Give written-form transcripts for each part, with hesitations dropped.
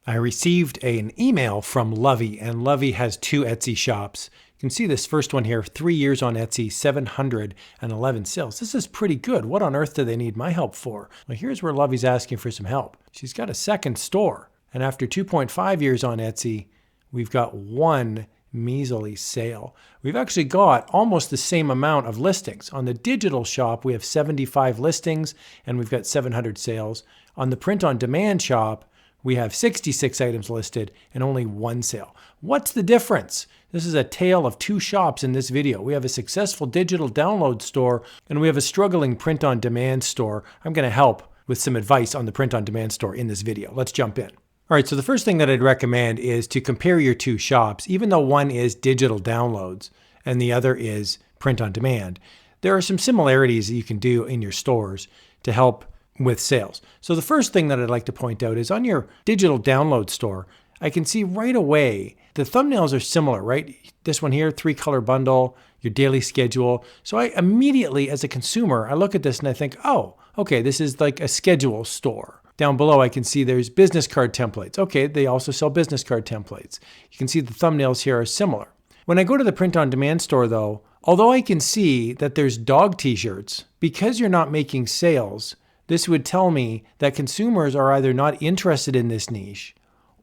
I received an email from Lovey, and Lovey has 2 Etsy shops. You can see this first one here, 3 years on Etsy, 711 sales. This is pretty good. What on earth do they need my help for? Well, here's where Lovey's asking for some help. She's got a second store, and after 2.5 years on Etsy, we've got 1 measly sale. We've actually got almost the same amount of listings. On the digital shop, we have 75 listings, and we've got 700 sales. On the print-on-demand shop, we have 66 items listed and only 1 sale. What's the difference? This is a tale of 2 shops in this video. We have a successful digital download store and we have a struggling print-on-demand store. I'm going to help with some advice on the print-on-demand store in this video. Let's jump in. All right, so the first thing that I'd recommend is to compare your 2 shops. Even though one is digital downloads and the other is print-on-demand, there are some similarities that you can do in your stores to help with sales. So the first thing that I'd like to point out is on your digital download store, I can see right away the thumbnails are similar, right? This one here, 3-color bundle, your daily schedule. So I immediately, as a consumer, I look at this and I think, oh, okay, this is like a schedule store. Down below, I can see there's business card templates. Okay, they also sell business card templates. You can see the thumbnails here are similar. When I go to the print-on-demand store though, although I can see that there's dog t-shirts, because you're not making sales, this would tell me that consumers are either not interested in this niche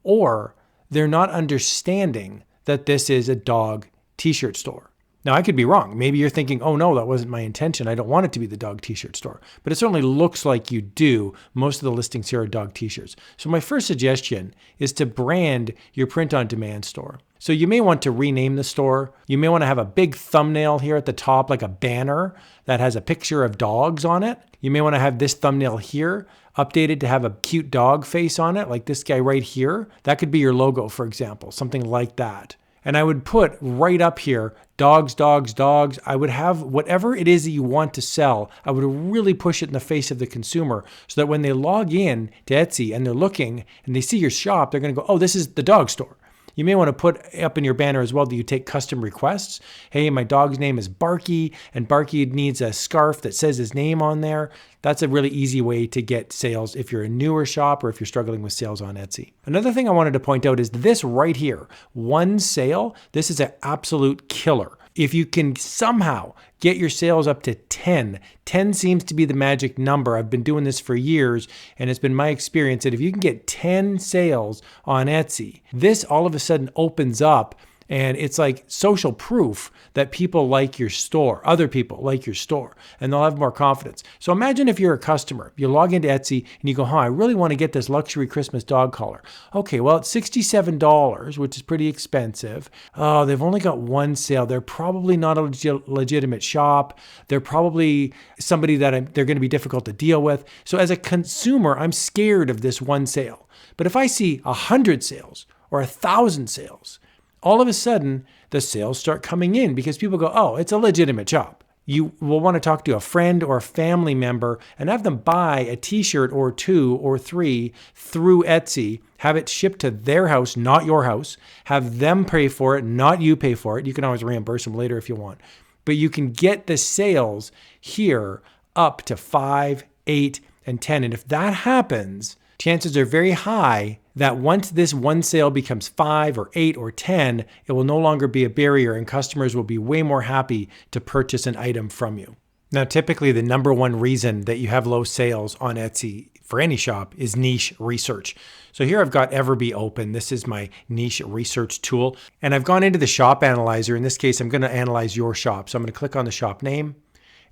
or they're not understanding that this is a dog t-shirt store. Now, I could be wrong. Maybe you're thinking, oh no, that wasn't my intention. I don't want it to be the dog t-shirt store. But it certainly looks like you do. Most of the listings here are dog t-shirts. So my first suggestion is to brand your print-on-demand store. So you may want to rename the store. You may want to have a big thumbnail here at the top, like a banner that has a picture of dogs on it. You may want to have this thumbnail here updated to have a cute dog face on it, like this guy right here. That could be your logo, for example, something like that. And I would put right up here, dogs, dogs, dogs. I would have whatever it is that you want to sell, I would really push it in the face of the consumer so that when they log in to Etsy and they're looking and they see your shop, they're going to go, oh, this is the dog store. You may want to put up in your banner as well that you take custom requests. Hey, my dog's name is Barky, and Barky needs a scarf that says his name on there. That's a really easy way to get sales if you're a newer shop or if you're struggling with sales on Etsy. Another thing I wanted to point out is this right here, 1 sale. This is an absolute killer. If you can somehow get your sales up to 10, 10 seems to be the magic number. I've been doing this for years, and it's been my experience that if you can get 10 sales on Etsy, this all of a sudden opens up, and it's like social proof that people like your store, other people like your store, and they'll have more confidence. So imagine if you're a customer, you log into Etsy and you go, I really want to get this luxury Christmas dog collar. Okay, well, it's $67, which is pretty expensive. Oh, they've only got 1 sale. They're probably not a legitimate shop. They're probably somebody that they're going to be difficult to deal with. So as a consumer, I'm scared of this 1 sale. But if I see 100 sales or 1,000 sales, all of a sudden, the sales start coming in because people go, oh, it's a legitimate shop. You will want to talk to a friend or a family member and have them buy a t-shirt or 2 or 3 through Etsy, have it shipped to their house, not your house, have them pay for it, not you pay for it. You can always reimburse them later if you want. But you can get the sales here up to 5, 8, and 10. And if that happens, chances are very high that once this 1 sale becomes 5 or 8 or 10, it will no longer be a barrier and customers will be way more happy to purchase an item from you. Now, typically the number 1 reason that you have low sales on Etsy for any shop is niche research. So here I've got Everbee open. This is my niche research tool. And I've gone into the shop analyzer. In this case, I'm going to analyze your shop. So I'm going to click on the shop name.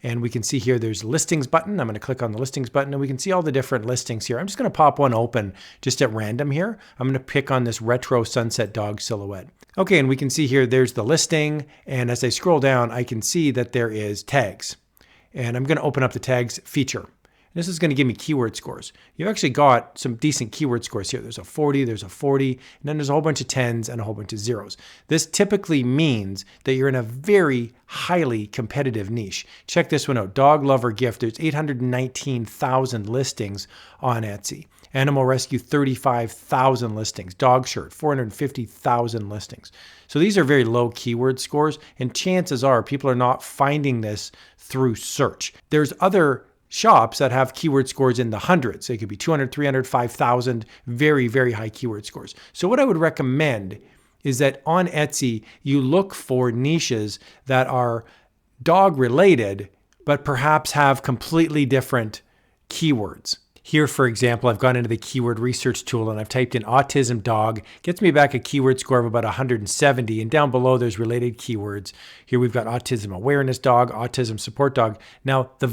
And we can see here there's a listings button. I'm going to click on the listings button and we can see all the different listings here. I'm just going to pop one open just at random here. I'm going to pick on this retro sunset dog silhouette. Okay, and we can see here there's the listing. And as I scroll down, I can see that there is tags. And I'm going to open up the tags feature. This is going to give me keyword scores. You've actually got some decent keyword scores here. There's a 40, there's a 40, and then there's a whole bunch of 10s and a whole bunch of zeros. This typically means that you're in a very highly competitive niche. Check this one out, dog lover gift. There's 819,000 listings on Etsy. Animal rescue, 35,000 listings. Dog shirt, 450,000 listings. So these are very low keyword scores, and chances are people are not finding this through search. There's other shops that have keyword scores in the hundreds. So it could be 200, 300, 5,000, very, very high keyword scores. So what I would recommend is that on Etsy, you look for niches that are dog related, but perhaps have completely different keywords. Here, for example, I've gone into the keyword research tool and I've typed in autism dog. Gets me back a keyword score of about 170. And down below, there's related keywords. Here we've got autism awareness dog, autism support dog. Now, the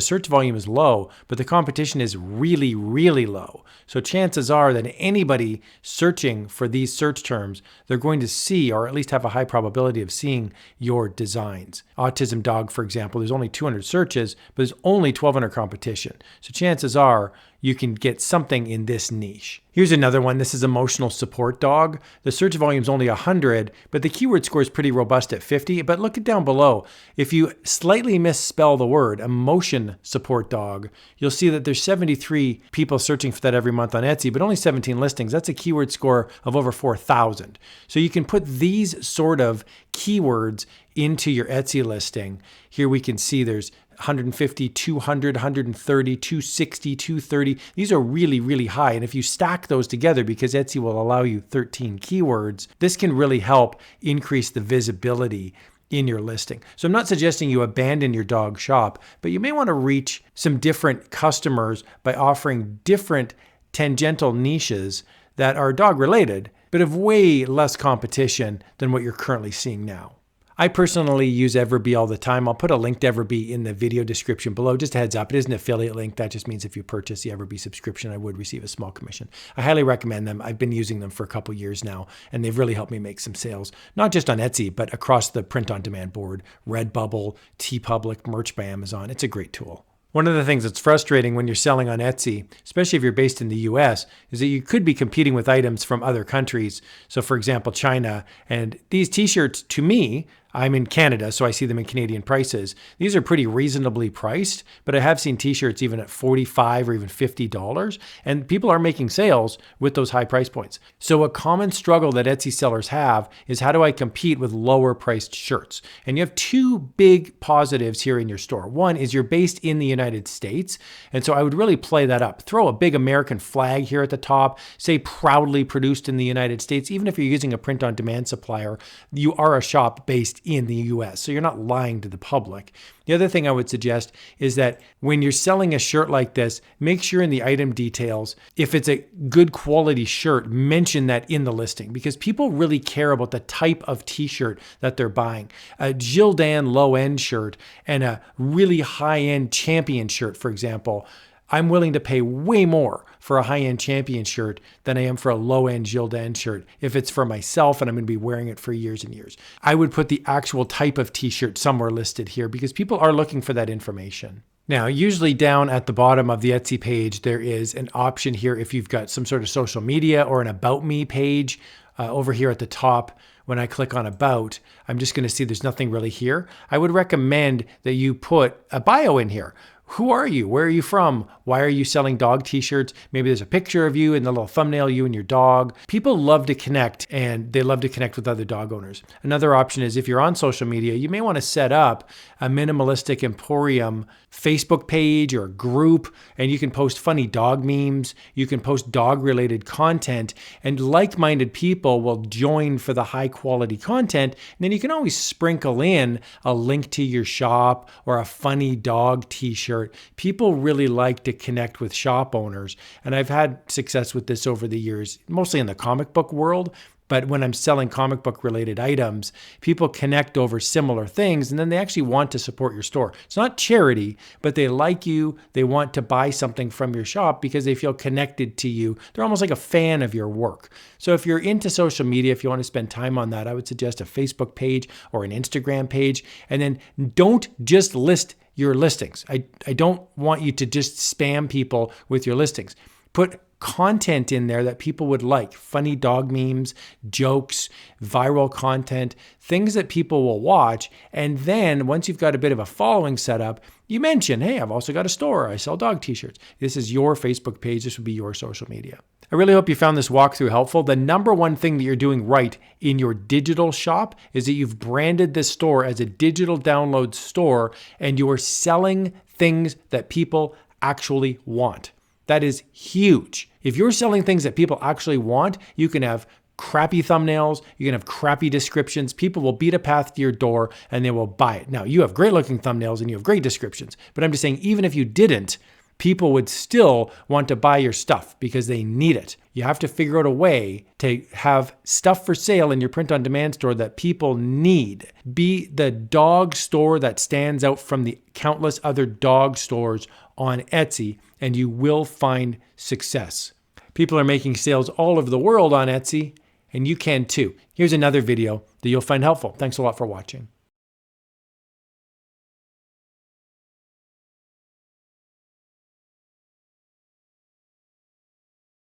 search volume is low, but the competition is really, really low. So chances are that anybody searching for these search terms, they're going to see, or at least have a high probability of seeing, your designs. Autism dog, for example, there's only 200 searches, but there's only 1,200 competition. So chances are you can get something in this niche. Here's another one. This is emotional support dog. The search volume is only 100, but the keyword score is pretty robust at 50. But look it down below. If you slightly misspell the word emotion support dog, you'll see that there's 73 people searching for that every month on Etsy, but only 17 listings. That's a keyword score of over 4,000. So you can put these sort of keywords into your Etsy listing. Here we can see there's 150, 200, 130, 260, 230. These are really, really high. And if you stack those together, because Etsy will allow you 13 keywords, this can really help increase the visibility in your listing. So I'm not suggesting you abandon your dog shop, but you may want to reach some different customers by offering different tangential niches that are dog related, but have way less competition than what you're currently seeing now. I personally use Everbee all the time. I'll put a link to Everbee in the video description below. Just a heads up, it is an affiliate link. That just means if you purchase the Everbee subscription, I would receive a small commission. I highly recommend them. I've been using them for a couple years now, and they've really helped me make some sales, not just on Etsy, but across the print-on-demand board, Redbubble, TeePublic, Merch by Amazon. It's a great tool. One of the things that's frustrating when you're selling on Etsy, especially if you're based in the US, is that you could be competing with items from other countries. So for example, China. And these t-shirts, to me, I'm in Canada, so I see them in Canadian prices. These are pretty reasonably priced, but I have seen t-shirts even at $45 or even $50, and people are making sales with those high price points. So a common struggle that Etsy sellers have is, how do I compete with lower priced shirts? And you have two big positives here in your store. One is you're based in the United States, and so I would really play that up. Throw a big American flag here at the top, say proudly produced in the United States. Even if you're using a print-on-demand supplier, you are a shop based in the US, so you're not lying to the public. The other thing I would suggest is that when you're selling a shirt like this, make sure in the item details, if it's a good quality shirt, mention that in the listing, because people really care about the type of t-shirt that they're buying. A Gildan low-end shirt and a really high-end Champion shirt, for example, I'm willing to pay way more for a high-end Champion shirt than I am for a low-end Gildan shirt if it's for myself and I'm going to be wearing it for years and years. I would put the actual type of t-shirt somewhere listed here because people are looking for that information. Now, usually down at the bottom of the Etsy page, there is an option here if you've got some sort of social media or an About Me page. Over here at the top, when I click on About, I'm just going to see there's nothing really here. I would recommend that you put a bio in here. Who are you? Where are you from? Why are you selling dog t-shirts? Maybe there's a picture of you in the little thumbnail, you and your dog. People love to connect, and they love to connect with other dog owners. Another option is, if you're on social media, you may want to set up a Minimalistic Emporium Facebook page or group, and you can post funny dog memes. You can post dog-related content, and like-minded people will join for the high-quality content. And then you can always sprinkle in a link to your shop or a funny dog t-shirt. People really like to connect with shop owners, and I've had success with this over the years, mostly in the comic book world. But when I'm selling comic book related items, people connect over similar things, and then they actually want to support your store. It's not charity, but they like you. They want to buy something from your shop because they feel connected to you. They're almost like a fan of your work. So if you're into social media, if you want to spend time on that, I would suggest a Facebook page or an Instagram page. And then don't just list your listings. I don't want you to just spam people with your listings. Put content in there that people would like. Funny dog memes, jokes, viral content, things that people will watch. And then once you've got a bit of a following set up, you mention, hey, I've also got a store. I sell dog t-shirts. This is your Facebook page. This would be your social media. I really hope you found this walkthrough helpful. The number one thing that you're doing right in your digital shop is that you've branded this store as a digital download store, and you're selling things that people actually want. That is huge. If you're selling things that people actually want, you can have crappy thumbnails, you can have crappy descriptions. People will beat a path to your door and they will buy it. Now, you have great looking thumbnails and you have great descriptions, but I'm just saying, even if you didn't, people would still want to buy your stuff because they need it. You have to figure out a way to have stuff for sale in your print on demand store that people need. Be the dog store that stands out from the countless other dog stores on Etsy, and you will find success. People are making sales all over the world on Etsy, and you can too. Here's another video that you'll find helpful. Thanks a lot for watching.